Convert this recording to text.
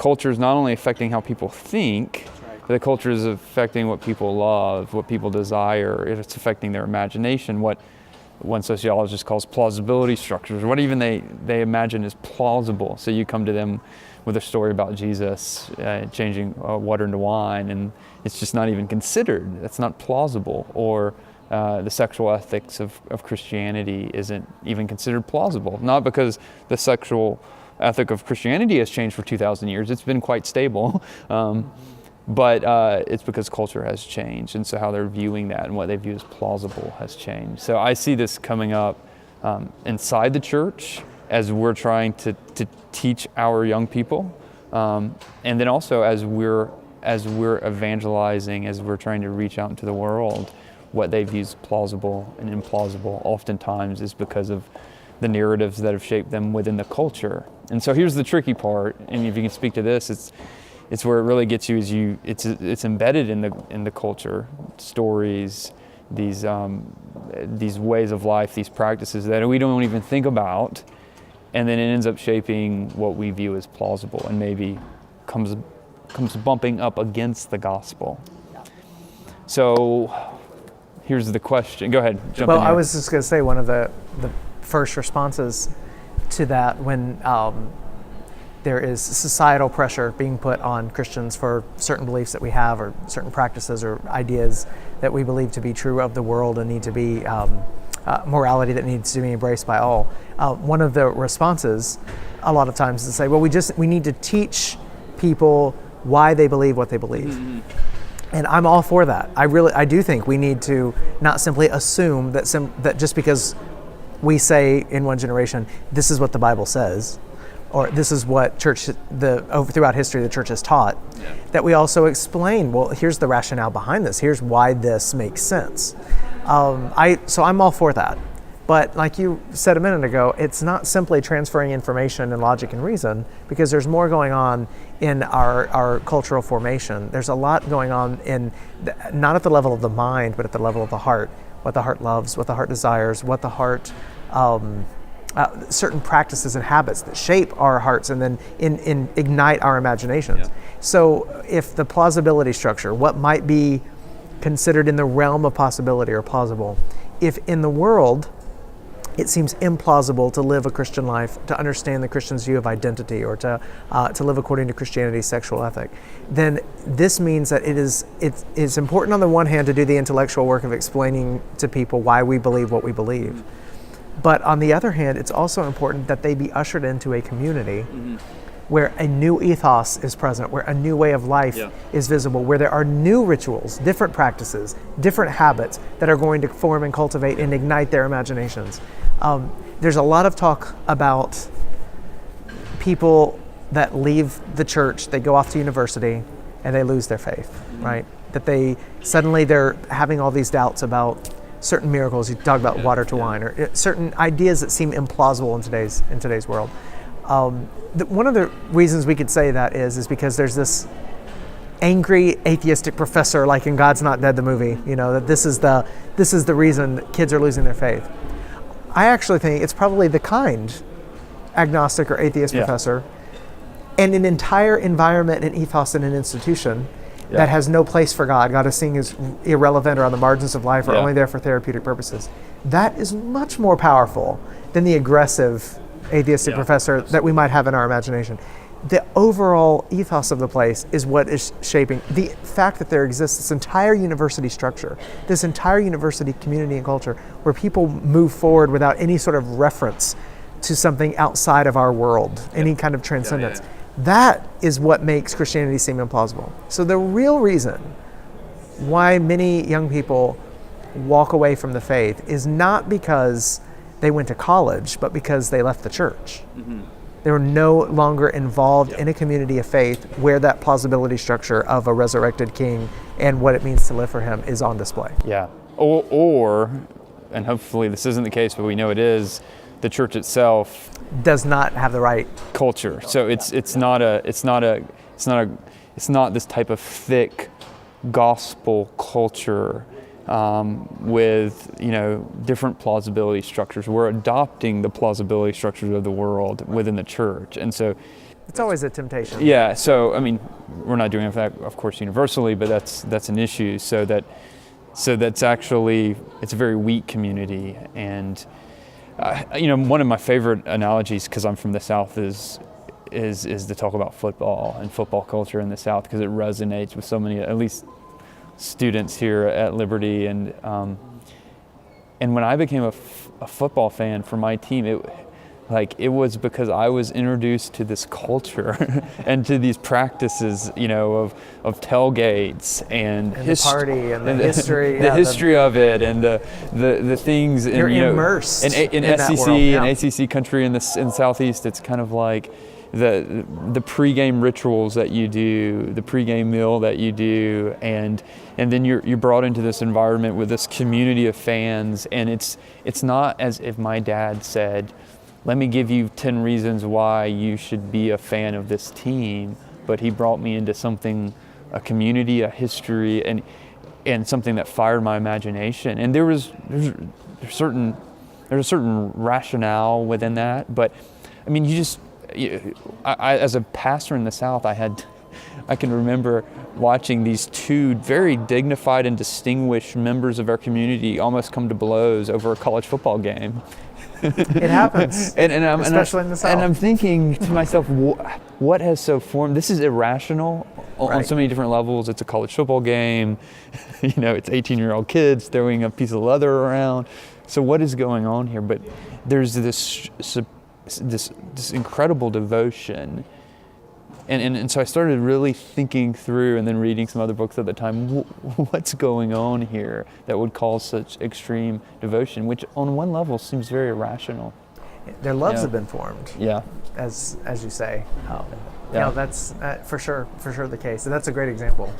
culture is not only affecting how people think, but the culture is affecting what people love, what people desire. It's affecting their imagination, what one sociologist calls plausibility structures, what even they imagine is plausible. So you come to them with a story about Jesus changing water into wine, and it's just not even considered. That's not plausible. Or the sexual ethics of Christianity isn't even considered plausible. Not because the sexual ethic of Christianity has changed for 2,000 years. It's been quite stable. But it's because culture has changed, and so how they're viewing that and what they view as plausible has changed. So I see this coming up inside the church as we're trying to teach our young people, and then also as we're evangelizing, as we're trying to reach out into the world, what they view as plausible and implausible oftentimes is because of the narratives that have shaped them within the culture. And so here's the tricky part, and if you can speak to this, it's where it really gets you, it's embedded in the culture, stories, these ways of life, these practices that we don't even think about, and then it ends up shaping what we view as plausible, and maybe comes bumping up against the gospel. So here's the question. Go ahead. Jump in here. I was just going to say one of the first responses to that when there is societal pressure being put on Christians for certain beliefs that we have, or certain practices or ideas that we believe to be true of the world and need to be morality that needs to be embraced by all. One of the responses a lot of times is to say, well, we need to teach people why they believe what they believe. Mm-hmm. And I'm all for that. I do think we need to not simply assume that just because we say in one generation, this is what the Bible says, or this is what throughout history the church has taught, that we also explain, well, here's the rationale behind this. Here's why this makes sense. So I'm all for that. But like you said a minute ago, it's not simply transferring information and logic and reason, because there's more going on in our cultural formation. There's a lot going on not at the level of the mind, but at the level of the heart. What the heart loves, what the heart desires, what the heart certain practices and habits that shape our hearts and then ignite our imaginations. Yeah. So if the plausibility structure, what might be considered in the realm of possibility or plausible, if in the world it seems implausible to live a Christian life, to understand the Christian's view of identity, or to live according to Christianity's sexual ethic, then this means that it's important on the one hand to do the intellectual work of explaining to people why we believe what we believe. But on the other hand, it's also important that they be ushered into a community where a new ethos is present, where a new way of life is visible, where there are new rituals, different practices, different habits that are going to form and cultivate and ignite their imaginations. There's a lot of talk about people that leave the church, they go off to university, and they lose their faith, right? That they're having all these doubts about certain miracles. You talk about water to wine, or certain ideas that seem implausible in today's world. One of the reasons we could say that is because there's this angry atheistic professor, like in God's Not Dead, the movie, that this is the reason that kids are losing their faith. I actually think it's probably the kind agnostic or atheist professor and an entire environment and ethos in an institution that has no place for God. God is seen as irrelevant or on the margins of life or only there for therapeutic purposes. That is much more powerful than the aggressive atheistic professor that we might have in our imagination. The overall ethos of the place is what is shaping the fact that there exists this entire university structure, this entire university community and culture where people move forward without any sort of reference to something outside of our world, any kind of transcendence. That is what makes Christianity seem implausible. So the real reason why many young people walk away from the faith is not because they went to college, but because they left the church. Mm-hmm. They were no longer involved in a community of faith where that plausibility structure of a resurrected king and what it means to live for him is on display. Yeah. Or, and hopefully this isn't the case, but we know it is, the church itself does not have the right culture. So it's not this type of thick gospel culture with different plausibility structures. We're adopting the plausibility structures of the world within the church, and so It's always a temptation. Yeah, so I mean, we're not doing that, of course, universally, but that's an issue. So that's actually, it's a very weak community. And one of my favorite analogies, because I'm from the South, is to talk about football and football culture in the South, because it resonates with so many, at least students here at Liberty. And when I became a football fan for my team, it was because I was introduced to this culture and to these practices, of tailgates and the party and the history, the history of it, and the things. You're immersed in SEC that world, yeah. and ACC country in Southeast. It's kind of like the pregame rituals that you do, the pregame meal that you do, and then you're brought into this environment with this community of fans, and it's not as if my dad said, let me give you 10 reasons why you should be a fan of this team, but he brought me into something, a community, a history, and something that fired my imagination. And there's a certain rationale within that, but I mean, I as a pastor in the South, I can remember watching these two very dignified and distinguished members of our community almost come to blows over a college football game. It happens, especially in the South. And I'm thinking to myself, what has so formed? This is irrational on so many different levels. It's a college football game. It's 18-year-old kids throwing a piece of leather around. So what is going on here? But there's this incredible devotion. And so I started really thinking through, and then reading some other books at the time, what's going on here that would cause such extreme devotion, which on one level seems very irrational. Their loves have been formed. Yeah. As you say. That's for sure the case. And that's a great example.